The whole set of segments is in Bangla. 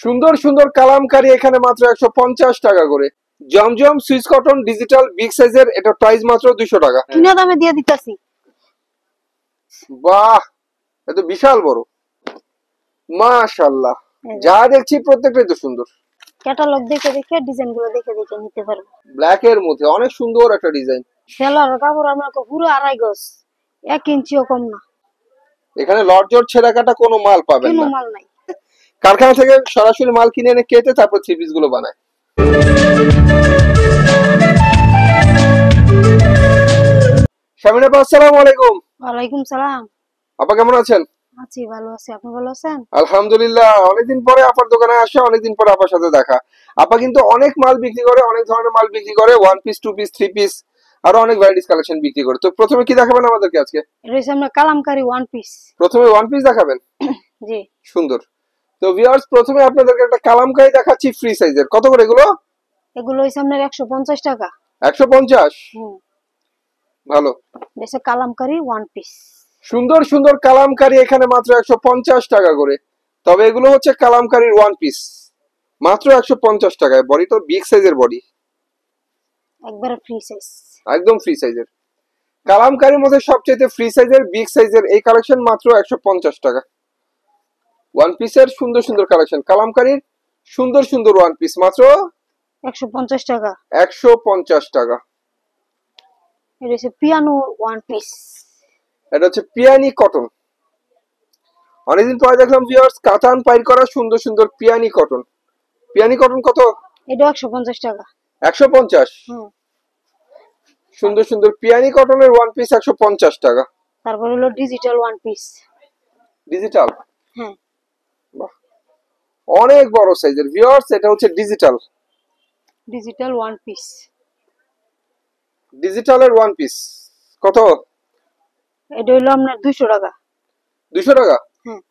সুন্দর সুন্দর কালামকারী এখানে মাত্র 150 টাকা করে। জমজম সুইস কটন ডিজিটাল বিগ সাইজের, এটা প্রাইস মাত্র 200 টাকা। কিনা দামে দিয়ে দিতাছি। বাহ, এটা বিশাল বড়, মাশাআল্লাহ। যা দেখছি প্রত্যেকটাই তো সুন্দর। ক্যাটালগ দেখে দেখে ডিজাইন গুলো দেখে দেখে নিতে পারবো। ব্ল্যাক এর মধ্যে অনেক সুন্দর একটা ডিজাইন। সেলার কাপড় আমরা পুরো 2.5 গজ, 1 ইঞ্চিও কম না। এখানে লটজট ছেঁড়া কাটা কোনো মাল পাবেন না, কোনো মাল নাই। কারখানা থেকে সরাসরি মাল কিনে এনে কেটে তারপর থ্রি পিস গুলো বানায়। শামিনা আপা, আসসালামু আলাইকুম। ওয়ালাইকুম সালাম। আপা কেমন আছেন? আছি, ভালো আছি। আপনি ভালো আছেন? আলহামদুলিল্লাহ। অনেকদিন পরে আপার দোকানে আসা, অনেকদিন পরে আপার সাথে দেখা। আপা কিন্তু অনেক মাল বিক্রি করে, অনেক ধরনের মাল বিক্রি করে, one piece, two piece, three piece, আরো অনেক ভ্যারাইটিস কালেকশন বিক্রি করে। তো প্রথমে কি দেখাবেন আমাদেরকে আজকে? এটা আমরা কালামকারী ওয়ান পিস। প্রথমে ওয়ান পিস দেখাবেন? জি, সুন্দর। তো ভিউয়ার্স, প্রথমে আপনাদেরকে একটা কালামকারী দেখাচ্ছি ফ্রি সাইজের। কত করে এগুলো? এগুলো হইছে আপনার 150 টাকা। 150? ভালো। এটা কালামকারী ওয়ান পিস। সুন্দর সুন্দর কালামকারী এখানে মাত্র 150 টাকা করে। তবে এগুলো হচ্ছে কালামকারীর ওয়ান পিস, মাত্র 150 টাকায়। বডি তো বিগ সাইজের বডি, একবারে ফ্রি সাইজ, একদম ফ্রি সাইজের। কালামকারীর মধ্যে সবচেয়ে ফ্রি সাইজের বিগ সাইজের এই কালেকশন মাত্র 150 টাকা। ওয়ান পিসের সুন্দর সুন্দর কালেকশন, কালামকারীর সুন্দর সুন্দর ওয়ান পিস মাত্র 150 টাকা। 150 টাকা। এটা হচ্ছে পিয়ানো ওয়ান পিস। এটা হচ্ছে পিয়ানি কটন। অনেকদিন পরে দেখলাম ভিউয়ার্স কাতান পাইর করা সুন্দর সুন্দর পিয়ানি কটন। পিয়ানি কটন কত? এটা 150 টাকা। 150? সুন্দর সুন্দর পিয়ানি কটনের ওয়ান পিস 150 টাকা। তারপর হলো ডিজিটাল ওয়ান পিস। ডিজিটাল? হ্যাঁ, অনেক বড় সাইজের ভিউয়ার্স, এটা হচ্ছে ডিজিটাল। Digital one piece. ডিজিটালের ওয়ান পিস কত? এটা হলো আপনার 200 টাকা। 200 টাকা? হ্যাঁ।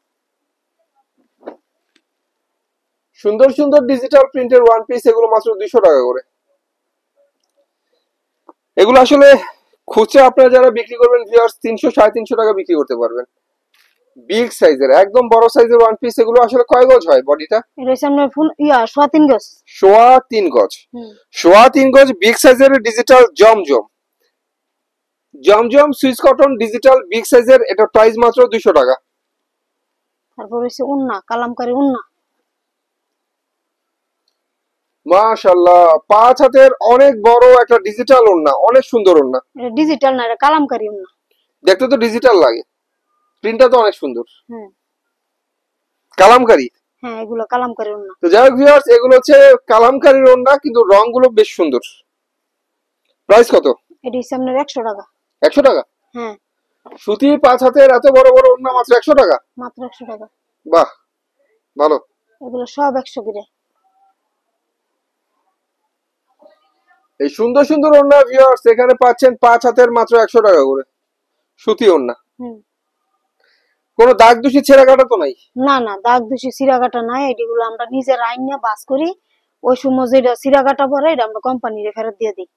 সুন্দর সুন্দর ডিজিটাল প্রিন্টের ওয়ান পিস, এগুলো মাত্র 200 টাকা করে। এগুলো আসলে খুচরা আপনারা যারা বিক্রি করবেন ভিউয়ার্স 300 350 টাকা বিক্রি করতে পারবেন। বিগ সাইজের একদম বড় সাইজের ওয়ান পিস। এগুলো আসলে কয় গজ হয় বডিটা? এটা হচ্ছে আপনার ফুল 3.5 গজ। 3.5 গজ। 3.5 গজ বিগ সাইজের ডিজিটাল জমজম। জমজম সুইস কটন ডিজিটাল বিগ সাইজের, এটা প্রাইস মাত্র 200 টাকা। তারপর হচ্ছে উন্না, কালামকারী উন্না। মাশাআল্লাহ, 5 হাতের অনেক বড় একটা ডিজিটাল ওন্না, অনেক সুন্দর ওন্না। এটা ডিজিটাল না, এটা কালামকারী উন্না। দেখতে তো ডিজিটাল লাগে, প্রিন্টটা তো অনেক সুন্দর। হ্যাঁ, কালামকারী। হ্যাঁ, এগুলো কালামকারী উন্না। তো যাই হোক ভিউয়ার্স, এগুলো হচ্ছে কালামকারীর ওন্না, কিন্তু রংগুলো বেশ সুন্দর। প্রাইস কত? এটা হচ্ছে আপনার 100 টাকা। 100 টাকা? হ্যাঁ। সুতি 5 হাতের এত বড় বড় ওন্না মাত্র 100 টাকা? মাত্র 100 টাকা। বাহ, ভালো। এগুলো সব 100 করে। এই সুন্দর সুন্দর ওন্না ভিউয়ার্স এখানে পাচ্ছেন 5 হাতের মাত্র 100 টাকা করে। সুতি ওন্না। কোনো দাগ দুষি ছেঁড়া কাটা তো নাই? না না, দাগ দুষি ছিঁড়া কাটা নাই। এগুলো আমরা নিজের আইন নিয়ে বাস করি। ওই সময় যেটা ছিঁড়া কাটা পরে এটা আমরা কোম্পানিরে ফেরত দিয়ে দিই।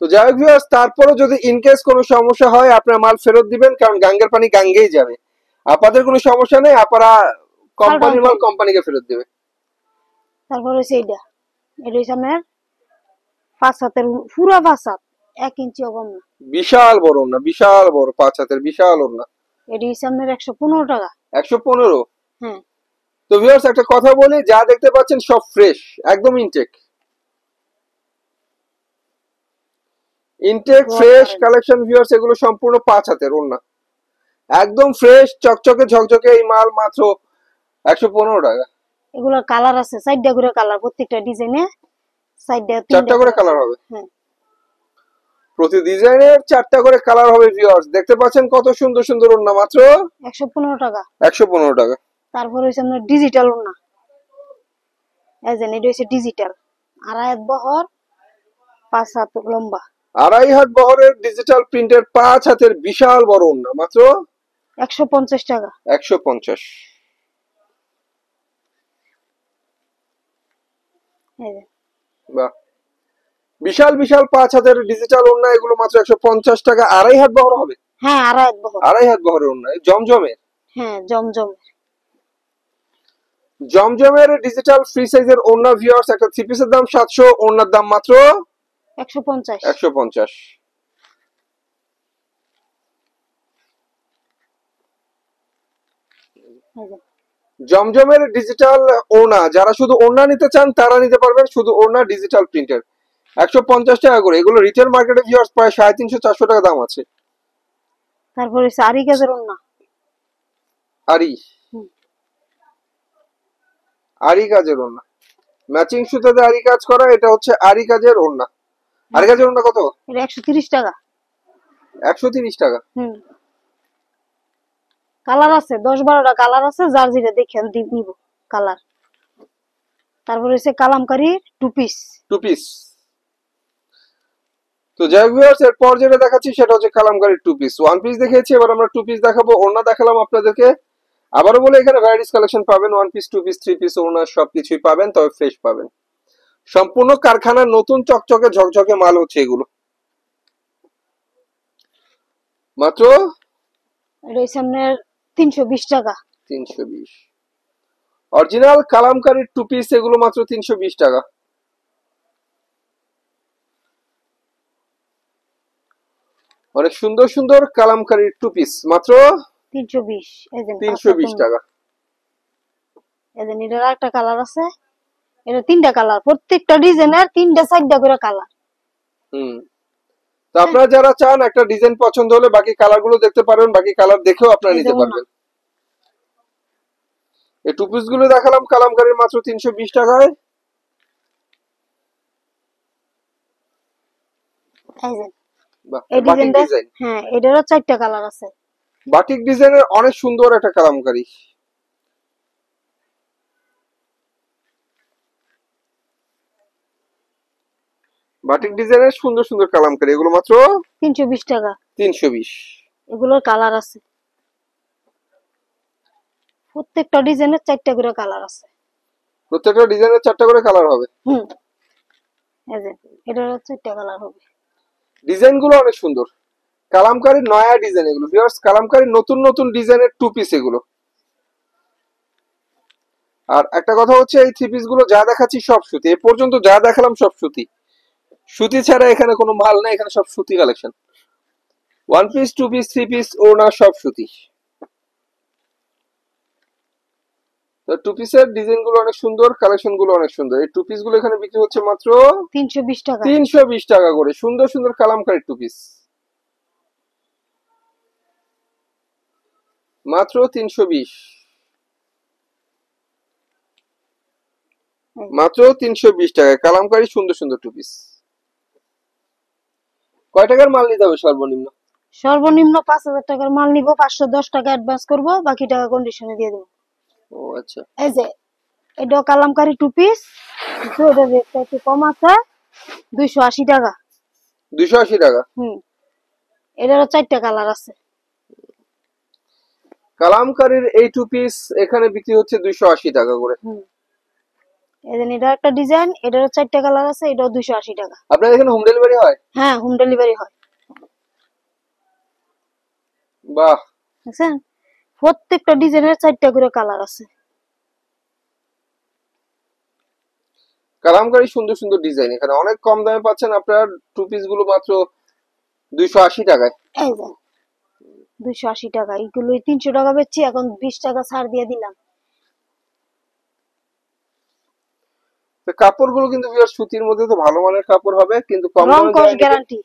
তো যাই হোক ভিউয়ার্স, তারপরও যদি ইনকেস কোনো সমস্যা হয় আপনার মাল ফেরত দিবেন, কারণ গাঙ্গের পানি গাঙ্গেই যাবে। আপনাদের কোনো সমস্যা নেই, আপনারা কোম্পানির মাল কোম্পানিকে ফেরত দেবে। তারপর হচ্ছে এটা হচ্ছে আপনার 5 হাতের পুরা 5 হাত, 1 ইঞ্চিও কম না। বিশাল বড় ওন্না, বিশাল বড় 5 হাতের বিশাল ওন্না। এটা হচ্ছে আপনার 115 টাকা। 115? হ্যাঁ। তো ভিউয়ার্স একটা কথা বলি, যা দেখতে পাচ্ছেন সব ফ্রেশ, একদম intact. Intact fresh collection viewers, এগুলো সম্পূর্ণ 5 হাতের ওন্না, একদম ফ্রেশ চকচকে ঝকঝকে। এই মাল মাত্র 115 টাকা। এগুলোর কালার আছে 4টা করে কালার, প্রত্যেকটা ডিজাইনে 4টা করে কালার হবে। হ্যাঁ, প্রতি ডিজাইনের 4টা করে কালার হবে ভিউয়ার্স। দেখতে পাচ্ছেন কত সুন্দর সুন্দর ওন্না, মাত্র 115 টাকা। 115 টাকা। তারপর হচ্ছে আপনার ডিজিটাল ওন্না। এটা হচ্ছে ডিজিটাল, 2.5 হাত বহর, 5 হাত লম্বা। 2.5 হাত বহরের ডিজিটাল প্রিন্টের 5 হাতের বিশাল বড় ওন্না, মাত্র 150 টাকা। 150। বাহ, বিশাল বিশাল 5 হাতের ডিজিটাল ওন্না, এগুলো মাত্র 150 টাকা। 2.5 হাত বহর হবে? হ্যাঁ, 2.5 হাত বহর। 2.5 হাত বহরের ওন্না, জমজমের। হ্যাঁ, জমজম। জমজমের ডিজিটাল ফ্রি সাইজের ওড়না ভিউয়ার্স, একটা থ্রি পিসের দাম 700, ওড়নার দাম মাত্র 150। 150। এই যে জমজমের ডিজিটাল ওড়না, যারা শুধু ওড়না নিতে চান তারা নিতে পারবেন, শুধু ওড়না ডিজিটাল প্রিন্টের 150 টাকা করে। এগুলো রিটেল মার্কেটে ভিউয়ার্স প্রায় 350-400 টাকা দাম আছে। তারপর হচ্ছে আরি কাজের ওড়না। আরি হুম, আরি কাজের ওড়না, ম্যাচিং সুতাতে আরি কাজ করা, এটা হচ্ছে আরি কাজের ওড়না। আরি কাজের ওড়না কত? এটা 130 টাকা। 130 টাকা। হুম, কালার আছে 10-12টা কালার আছে, যার যেটা দেখেন নিব কালার। তারপর হচ্ছে Kalamkari two piece. Two piece. তো যাই ভিউয়ার্স, এরপর যেটা দেখাচ্ছি সেটা হচ্ছে Kalamkari two piece. One piece দেখিয়েছি, এবার আমরা টু পিস দেখাবো। ওড়না দেখালাম আপনাদেরকে, আবারও বলে এখানে ভ্যারাইটিস কালেকশন পাবেন। One piece, two piece, three piece, ওড়না সবকিছুই পাবেন, তবে ফ্রেশ পাবেন। সম্পূর্ণ কারখানার নতুন চকচকে ঝকঝকে মাল হচ্ছে এগুলো। মাত্র এটা হচ্ছে আপনার 320 টাকা। 320। অরিজিনাল কালামকারী টু পিস এগুলো মাত্র 320 টাকা। অনেক সুন্দর সুন্দর কালামকারী টু পিস মাত্র 320। এই যে 320 টাকা। এই যে এটার একটা কালার আছে, এটা 3টা কালার, প্রত্যেকটা ডিজাইনের 3টা-4টা করে কালার। হুম, তো আপনারা যারা চান একটা ডিজাইন পছন্দ হলে বাকি কালার গুলো দেখতে পারবেন, বাকি কালার দেখেও আপনারা এই যে নিতে ওড়না। পারবেন। এই টু পিস গুলো দেখালাম কালামকারীর মাত্র 320 টাকায়। এই যে বাহ, এই বাটিক ডিজাইনটা, ডিজাইন। হ্যাঁ এটারও 4টা কালার আছে। বাটিক ডিজাইনের অনেক সুন্দর একটা কালামকারী। বাটিক ডিজাইনের সুন্দর সুন্দর কালামকারী, এগুলো মাত্র 320 টাকা। 320। এগুলোর কালার আছে, প্রত্যেকটা ডিজাইনের 4টা করে কালার আছে। প্রত্যেকটা ডিজাইনের 4টা করে কালার হবে। হুম, এই যে এটারও 4টা কালার হবে। ডিজাইন গুলো অনেক সুন্দর, কালামকারীর নয়া ডিজাইন এগুলো ভিউয়ার্স, কালামকারীর নতুন নতুন ডিজাইনের টু পিস এগুলো। আর একটা কথা হচ্ছে, এই থ্রি পিস গুলো যা দেখাচ্ছি সব সুতি, এ পর্যন্ত যা দেখালাম সব সুতি। সুতি ছাড়া এখানে কোনো মাল নেই, এখানে সব সুতি collection. One piece, two piece, three piece, ওড়না সব সুতি। তো টু পিসের ডিজাইন গুলো অনেক সুন্দর, কালেকশন গুলো অনেক সুন্দর। এই টু পিস গুলো এখানে বিক্রি হচ্ছে মাত্র 320 টাকা। 320 টাকা করে। সুন্দর সুন্দর কালামকারী টু পিস মাত্র 320। মাত্র 320 টাকায় কালামকারী সুন্দর সুন্দর টু পিস। কয় টাকার মাল নিতে হবে সর্বনিম্ন? সর্বনিম্ন 5000 টাকার মাল নিব, 510 টাকা অ্যাডভান্স করব, বাকি টাকা কন্ডিশনে দিয়ে দেব। ও আচ্ছা। এই যে এটা কালামকারী টু পিস, এটা রেটটা একটু কম আছে, 280 টাকা। 280 টাকা। হুম, এটারও 4টা কালার আছে। কালামকারীর এই টু পিস এখানে বিক্রি হচ্ছে 280 টাকা করে। হুম, এই যে এটা একটা ডিজাইন, এটারও 4টা কালার আছে, এটাও 280 টাকা। আপনার এখানে হোম ডেলিভারি হয়? হ্যাঁ, হোম ডেলিভারি হয়। বাহ, বুঝছেন, প্রত্যেকটা ডিজাইনের 4টা করে কালার আছে। কালামকারী সুন্দর সুন্দর ডিজাইন, এখানে অনেক কম দামে পাচ্ছেন আপনার টু পিস গুলো মাত্র 280 টাকায়। এই যে 280 টাকা, এইগুলো 300 টাকা বেচছি, এখন 20 টাকা ছাড় দিয়ে দিলাম। তো কাপড়গুলো কিন্তু ভিউয়ার সুতির মধ্যে তো ভালো মানের কাপড় হবে, কিন্তু কম রং দামে কস যারা নেবেন, গ্যারান্টি।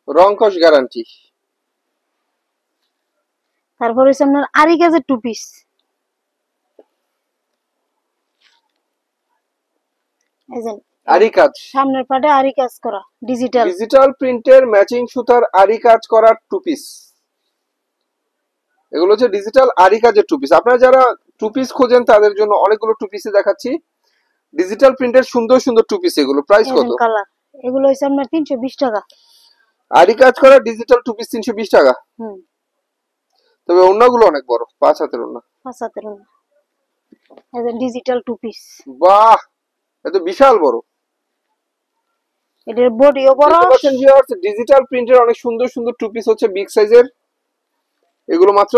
রং কস গ্যারান্টি। তারপর হচ্ছে আপনার আরি কাজের টু পিস। এই যে আরি কাজ, সামনের পাটে আরি কাজ করা, ডিজিটাল। ডিজিটাল প্রিন্টের ম্যাচিং সুতার আরি কাজ করা টু পিস। এগুলো হচ্ছে ডিজিটাল আরি কাজের টু পিস। আপনারা যারা টু পিস খোঁজেন তাদের জন্য অনেকগুলো টু পিসে দেখাচ্ছি, ডিজিটাল প্রিন্টের সুন্দর সুন্দর টু পিস। এগুলো প্রাইস কত? কালার, এগুলো হচ্ছে আপনার 320 টাকা। আরি কাজ করা ডিজিটাল টু পিস 320 টাকা। হুম, তবে ওড়নাগুলো অনেক বড়, 5 হাতের ওড়না। 5 হাতের ওড়না। এই যে ডিজিটাল টু পিস, বাহ, এত বিশাল বড়। এটার বডিও বড়। দেখতে পাচ্ছেন ভিউয়ার্স, ডিজিটাল প্রিন্টের অনেক সুন্দর সুন্দর টু পিস হচ্ছে বিগ সাইজের। এগুলো মাত্র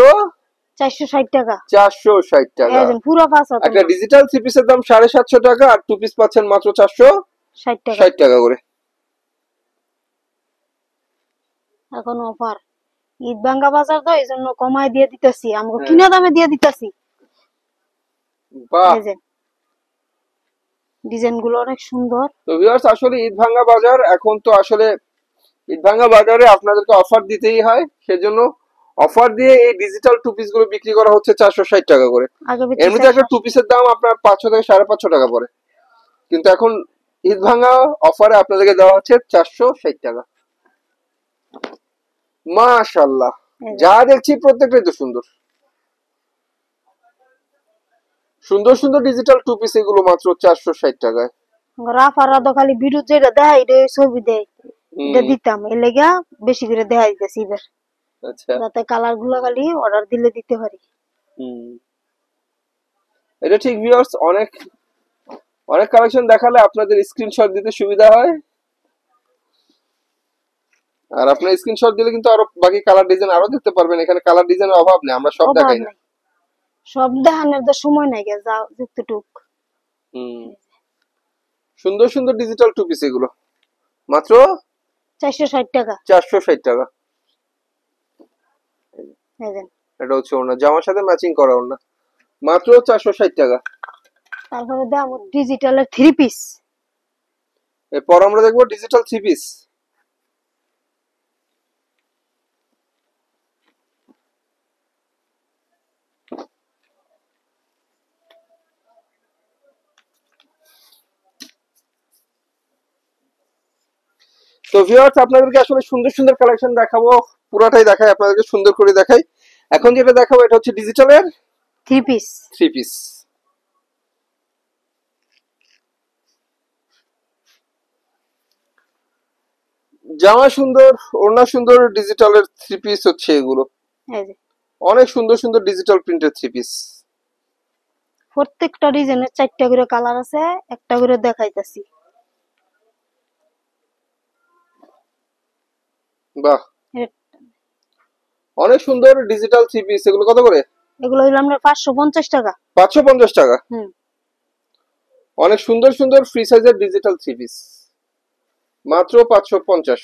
460 টাকা। 460 টাকা। এই যে পুরো 5 হাত একটা ডিজিটাল থ্রি পিসের দাম 750 টাকা, আর টু পিস পাচ্ছেন মাত্র 60 টাকা। 460 টাকা করে। এখন অফার ঈদ ভাঙ্গা বাজার তো এই জন্য কমায় দিয়ে দিতেছি, আমরা কিনা দামে দিয়ে দিতেছি। বাহ, এই যে ডিজাইন গুলো অনেক সুন্দর। তো ভিউয়ার্স আসলে ঈদ ভাঙ্গা বাজার, এখন তো আসলে ঈদ ভাঙ্গা বাজারে আপনাদেরকে অফার দিতেই হয়, সেজন্য অফার দিয়ে এই ডিজিটাল টু পিস গুলো বিক্রি করা হচ্ছে 460 টাকা করে। আগে এমনিতে একটা টু পিসের দাম আপনার 500 থেকে 550 টাকা পড়ে, কিন্তু এখন ঈদ ভাঙ্গা অফারে আপনাদেরকে দেওয়া হচ্ছে 460 টাকা। মাশাআল্লাহ, যা দেখছি প্রত্যেকটাই তো সুন্দর সুন্দর সুন্দর ডিজিটাল টু পিস, এগুলো মাত্র 460 টাকায়। রাফারা তো খালি ভিডিও যেটা দেয় এটা ছবি দেয়, এটা দিতাম এর লেগা বেশি করে দেখাই দিতেছি এবার, আচ্ছা, যাতে কালার গুলো খালি অর্ডার দিলে দিতে পারি। এটা ঠিক ভিউয়ার্স, অনেক অনেক কালেকশন দেখালে আপনাদের স্ক্রিনশট দিতে সুবিধা হয়, আর আপনার স্ক্রিনশট দিলে কিন্তু আরো বাকি কালার ডিজাইন আরো দেখতে পারবেন। এখানে কালার ডিজাইনের অভাব নেই, আমরা সব দেখাই না। সব দেখানোর তো সময় নাই, যা যতটুক। সুন্দর সুন্দর ডিজিটাল টু পিস, এগুলো মাত্র 460 টাকা। 460 টাকা। এটা হচ্ছে ওড়না, জামার সাথে ম্যাচিং করা ওড়না, মাত্র 460 টাকা। তারপরে দাম ডিজিটালের থ্রি পিস। এরপর আমরা দেখবো ডিজিটাল থ্রি পিস। তো ভিউয়ার্স আপনাদেরকে আসলে সুন্দর সুন্দর কালেকশন দেখাবো, পুরাটাই দেখাই আপনাদেরকে, সুন্দর করে দেখাই। এখন যেটা দেখাবো এটা হচ্ছে ডিজিটালের থ্রি পিস। থ্রি পিস, জামা সুন্দর, ওড়না সুন্দর, ডিজিটালের থ্রি পিস হচ্ছে এগুলো। অনেক সুন্দর সুন্দর ডিজিটাল প্রিন্টের থ্রি পিস। প্রত্যেকটা ডিজাইনের 4টা করে কালার আছে, একটা করে দেখাইতাছি। বাহ, অনেক সুন্দর ডিজিটাল থ্রি পিস। এগুলো কত করে? এগুলো হইলো আমরা 550 টাকা। 550 টাকা। অনেক সুন্দর সুন্দর ফ্রি সাইজের ডিজিটাল থ্রি পিস, মাত্র 550।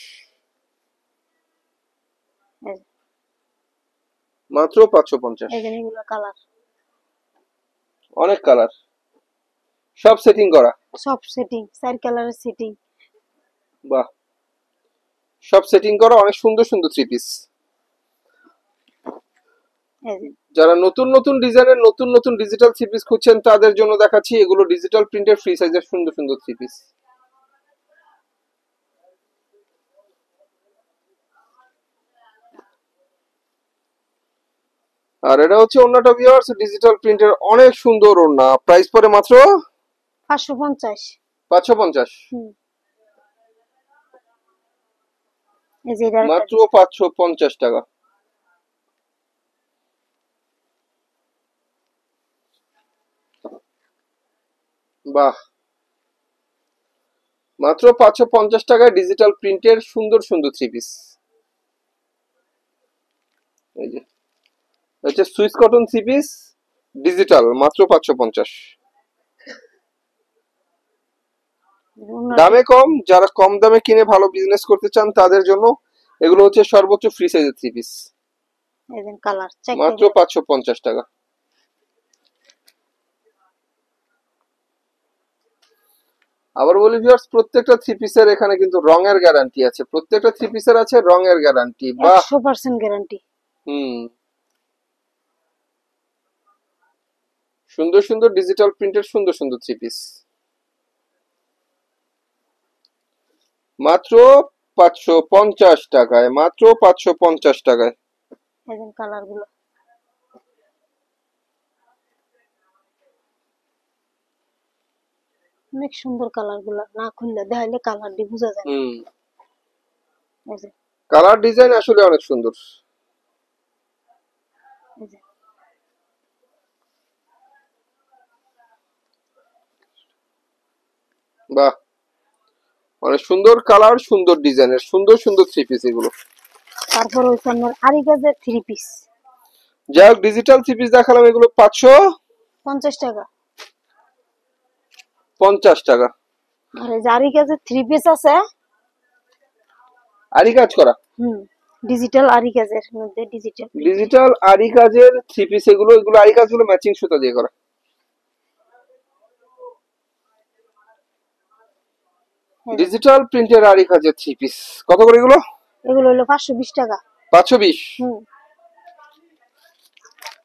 মাত্র 550। এগুলো কালার, অনেক কালার, সব সেটিং করা, সব সেটিং, 4 কালারের সেটিং। বাহ, সব সেটিং করা, অনেক সুন্দর সুন্দর থ্রি পিস। যারা নতুন নতুন ডিজাইনের নতুন নতুন ডিজিটাল থ্রি পিস খুঁজছেন তাদের জন্য দেখাচ্ছি এগুলো ডিজিটাল প্রিন্টের ফ্রি সাইজের সুন্দর সুন্দর থ্রি পিস। আর এটা হচ্ছে ওড়নাটা ভিউয়ার্স, ডিজিটাল প্রিন্টের অনেক সুন্দর ওড়না, প্রাইস পড়ে মাত্র 550। 550, মাত্র 550 টাকা। বাহ, মাত্র 550 টাকায় ডিজিটাল প্রিন্টের সুন্দর সুন্দর থ্রি পিস। এই যে হচ্ছে Swiss cotton three piece digital, মাত্র 550। দামে কম, যারা কম দামে কিনে ভালো বিজনেস করতে চান তাদের জন্য এগুলো হচ্ছে সর্বোচ্চ ফ্রি সাইজের থ্রি পিস, মাত্র 550 টাকা। আবার বলি ভিউয়ার্স, প্রত্যেকটা থ্রি পিসের এখানে কিন্তু রঙের গ্যারান্টি আছে, প্রত্যেকটা থ্রি পিসের আছে রঙের গ্যারান্টি। বাহ, 100% গ্যারান্টি। সুন্দর সুন্দর ডিজিটাল প্রিন্টের সুন্দর সুন্দর থ্রি পিস, মাত্র 550 টাকায়, মাত্র 550 টাকায়। কালার গুলো অনেক সুন্দর, কালার গুলো না খুললে দেখাইলে কালার দিয়ে বোঝা যায়। কালার ডিজাইন আসলে অনেক সুন্দর। বাহ, অনেক সুন্দর কালার, সুন্দর ডিজাইনের সুন্দর সুন্দর থ্রি পিস এগুলো। তারপর হইছে আমার আরি কাজের থ্রি পিস, যাই হোক ডিজিটাল থ্রি পিস দেখালাম, এগুলো 50 টাকা। 550 টাকা। আর এই জারি কাজের 3 পিস আছে। আরি কাজ করা, ডিজিটাল আরি কাজের মধ্যে ডিজিটাল ডিজিটাল আরি কাজের থ্রি পিস এগুলো, এগুলো আরি কাজগুলো ম্যাচিং সুতা দিয়ে করা। ডিজিটাল প্রিন্টের আরি কাজের থ্রি পিস কত করে এগুলো? এগুলো হলো 520 টাকা। 520।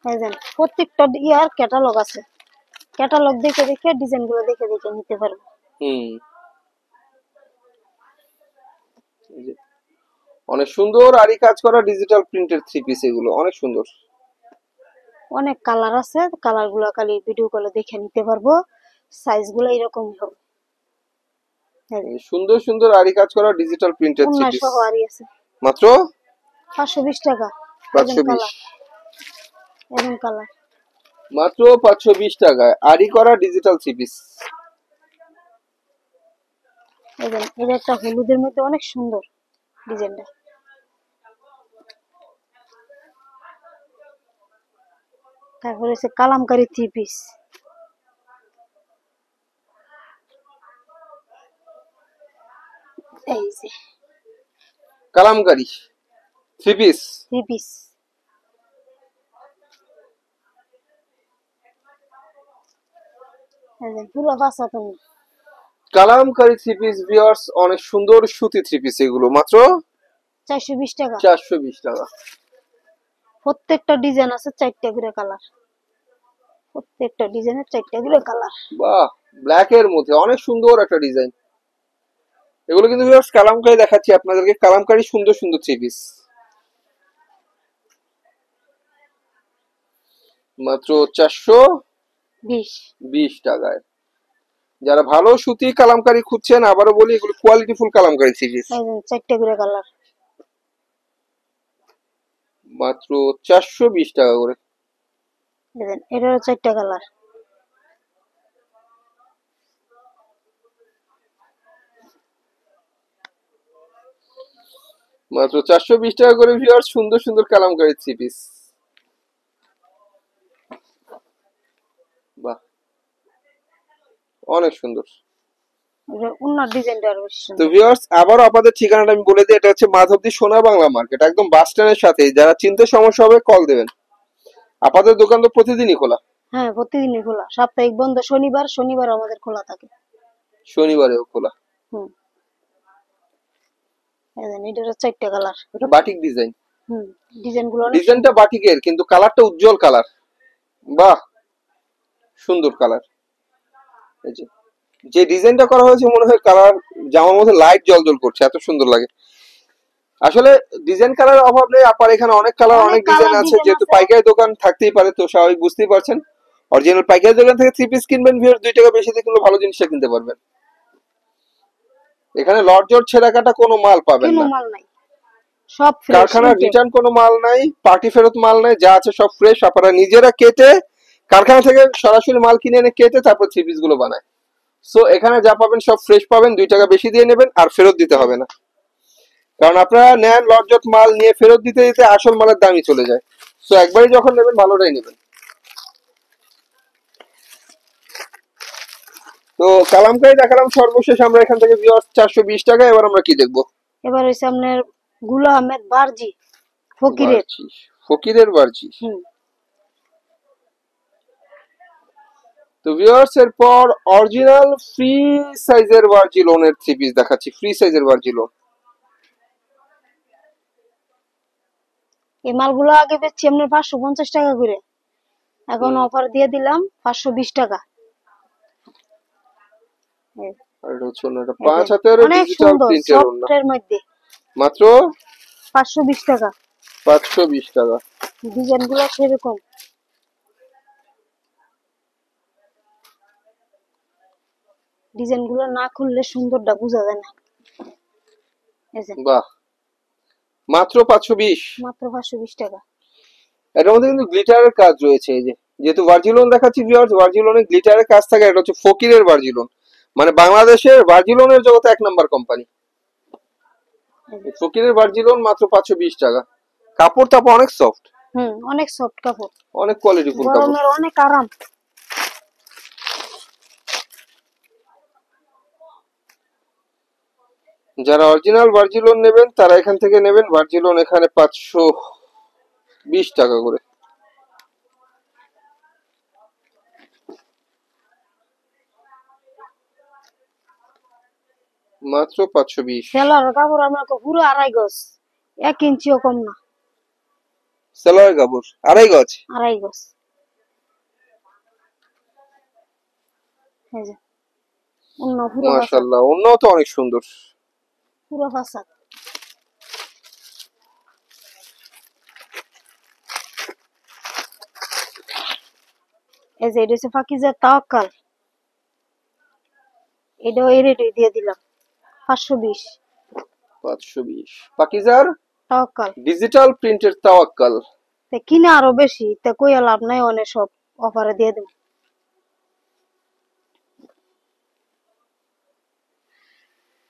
এই যে প্রত্যেকটা ইয়ার ক্যাটালগ আছে, ক্যাটালগ দেখে দেখে ডিজাইন গুলো দেখে দেখে নিতে পারবো। অনেক সুন্দর আরি কাজ করা ডিজিটাল প্রিন্টের থ্রি পিস, এগুলো অনেক সুন্দর। অনেক কালার আছে, কালার গুলো খালি ভিডিও কলে দেখে নিতে পারবো, সাইজ গুলো এরকমই হবে। সুন্দর সুন্দর আরি কাজ করা ডিজিটাল প্রিন্টের থ্রি পিস আরি আছে মাত্র 520 টাকা। 520। এরকম কালার মাত্র 520 টাকায় আরি করা ডিজিটাল থ্রি পিস। এটা একটা হলুদের মধ্যে অনেক সুন্দর ডিজাইনটা। তারপরে হচ্ছে কালামকারী থ্রি পিস। এই যে কালামকারী থ্রি পিস, পুরো বাসা তুমি কালামকারী থ্রি পিস ভিউয়ার্স, অনেক সুন্দর সুতি থ্রি পিস, এগুলো মাত্র 420 টাকা। 420 টাকা। প্রত্যেকটা ডিজাইন আছে 4টা করে কালার, প্রত্যেকটা ডিজাইনের 4টা করে কালার। বাহ, ব্ল্যাক এর মধ্যে অনেক সুন্দর একটা ডিজাইন। এগুলো কিন্তু ভিউয়ার্স কালামকারী দেখাচ্ছি আপনাদেরকে, কালামকারী সুন্দর সুন্দর থ্রি পিস মাত্র 420 টাকায়। যারা ভালো সুতি কালামকারী খুঁজছেন, আবারও বলি এগুলো quality full Kalamkari three piece, 4টা করে কালার মাত্র 420 টাকা করে। এটারও 4টা কালার। মাত্র 420 টাকা করে ভিউয়ার্স, সুন্দর সুন্দর কালামকারী থ্রি পিস। বাহ, অনেক সুন্দর। উন্নত ডিজাইনটা আরো বেশি সুন্দর। তো ভিউয়ার্স আবারও আপনাদের ঠিকানাটা আমি বলে দিই, এটা হচ্ছে মাধবদী সোনা বাংলা মার্কেট, একদম বাস স্ট্যান্ডের সাথে। যারা চিনতে সমস্যা হবে কল দেবেন। আপনাদের দোকান তো প্রতিদিনই খোলা? হ্যাঁ, প্রতিদিনই খোলা, সাপ্তাহিক বন্ধ শনিবার, শনিবার আমাদের খোলা থাকে, শনিবারেও খোলা। এটার 4টা কালার। এটা বাটিক ডিজাইন, ডিজাইনটা বাটিকের কিন্তু কালারটা উজ্জ্বল কালার। বাহ, সুন্দর কালার। এই যে ডিজাইনটা করা হয়েছে মনে হয় কালার জামার মধ্যে লাইট জলজল করছে, এত সুন্দর লাগে। আসলে ডিজাইন কালার অভাব নেই, আপার এখানে অনেক কালার অনেক ডিজাইন আছে, যেহেতু পাইকারি দোকান থাকতেই পারে তো স্বাভাবিক বুঝতেই পারছেন। অরিজিনাল পাইকারি দোকান থেকে থ্রি পিস কিনবেন ভিউয়ার্স, 2 টাকা বেশি দিয়ে কিনলে ভালো জিনিসটা কিনতে পারবেন। এখানে লটজট ছেঁড়া কাটা কোনো মাল পাবেন না, সব ফ্রেশ, কারখানা রিটার্ন কোনো মাল নাই, পার্টি ফেরত মাল নাই, যা আছে সব ফ্রেশ। আপনারা নিজেরা কেটে কারখানা থেকে সরাসরি মাল কিনে এনে কেটে তারপর থ্রি পিস গুলো বানায়। সো এখানে যা পাবেন সব ফ্রেশ পাবেন, 2 টাকা বেশি দিয়ে নেবেন আর ফেরত দিতে হবে না, কারণ আপনারা নেন লটজট মাল নিয়ে ফেরত দিতে দিতে আসল মালের দামই চলে যায়। সো একবারই যখন নেবেন ভালোটাই নেবেন। তো কালামকারী দেখালাম সর্বশেষ আমরা এখান থেকে ভিউয়ার্স 420 টাকা। এবার আমরা কি দেখবো? এবার হইছে আপনার গুলা আহমেদ বারজি, ফকিরের বারজি। তো ভিউয়ার্স এরপর অরিজিনাল ফ্রি সাইজের বারজি লোনের থ্রি পিস দেখাচ্ছি, ফ্রি সাইজের বারজি লোন। এই মালগুলো আগে বেচছি আমরা 550 টাকা করে, এখন অফার দিয়ে দিলাম 520 টাকা। আর এটা হচ্ছে না, এটা 5 হাতের ডিজিটাল প্রিন্টের ওন্না, সফটের মধ্যে মাত্র 520 টাকা। 520 টাকা। ডিজাইনগুলো সেরকম, ডিজাইনগুলো না খুললে সুন্দরটা বোঝা যায় না। বাহ, মাত্র 520, মাত্র 520 টাকা। এর মধ্যে কিন্তু গ্লিটারের কাজ রয়েছে। এই যে যেহেতু ভার্জিলন দেখাচ্ছি ভিউয়ার্স, ভার্জিলনে গ্লিটারের কাজ থাকে। এটা হচ্ছে ফকিরের ভার্জিলন, মানে বাংলাদেশের ভার্জিলনের জগতে 1 নাম্বার কোম্পানি। ফকিরের ভার্জিলন মাত্র 520 টাকা। কাপড় তাপড় অনেক সফট, অনেক সফট কাপড়, অনেক কোয়ালিটিফুল কাপড়। গরমের অনেক আরাম। যারা অরিজিনাল ভার্জিলন নেবেন তারা এখান থেকে নেবেন। ভার্জিলন এখানে 520 টাকা করে। মাত্র 520। সেলার কাপড় আমরা পুরো 2.5 গজ, 1 ইঞ্চিও কম না। সেলার কাপড় 2.5 গজ। 2.5 গজ। এই যে অন্য পুরো ফাসাদ, মাশাআল্লাহ, ওন্নাও তো অনেক সুন্দর। পুরো ফাসাদ। এই যে এটা হচ্ছে পাকিজা তাওয়াক্কাল, এটাও এই রেটে দিয়ে দিলাম 520। 520 পাকিজার তাওয়াক্কাল ডিজিটাল প্রিন্টের তাওয়াক্কাল। তে কিনে আরো বেশি, তে কইয়া লাভ নাই, অনেক সব অফারে দিয়ে দেব।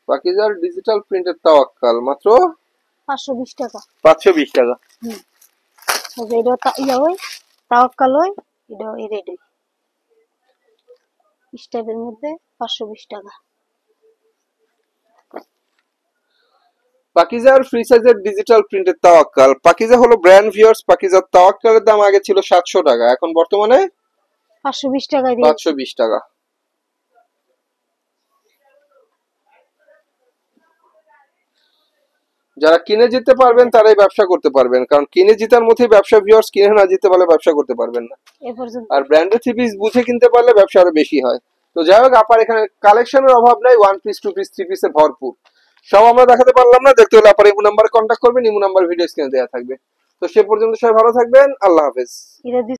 পাকিজার ডিজিটাল প্রিন্টের তাওয়াক্কাল মাত্র 520 টাকা। 520 টাকা। এই যে এটা ইয়া ওই তাওয়াক্কাল ওই, এটা এই রেটে স্টেপের মধ্যে 520 টাকা। পাকিজার ফ্রি সাইজের ডিজিটাল প্রিন্টের তাওয়াক্কাল। পাকিজা হলো ব্র্যান্ড ভিউয়ার্স। পাকিজার তাওয়াক্কালের দাম আগে ছিল 700 টাকা, এখন বর্তমানে 520 টাকায় দিয়ে 520 টাকা। যারা কিনে জিততে পারবেন তারাই ব্যবসা করতে পারবেন, কারণ কিনে জিতার মধ্যে ব্যবসা ভিউয়ার্স, কিনে না জিততে পারলে ব্যবসা করতে পারবেন না। এ পর্যন্ত। আর ব্র্যান্ডেড থ্রি পিস বুঝে কিনতে পারলে ব্যবসা আরো বেশি হয়। তো যাই হোক, আপার এখানে কালেকশনের অভাব নাই, 1 পিস 2 পিস 3 পিসে ভরপুর। সব আমরা দেখাতে পারলাম না, দেখতে হলে আপার ইমো নাম্বার কন্ট্যাক্ট করবেন, ইমো নাম্বার ভিডিও স্ক্রিনে দেওয়া থাকবে। তো সে পর্যন্ত সবাই ভালো থাকবেন, আল্লাহ হাফেজ। এটা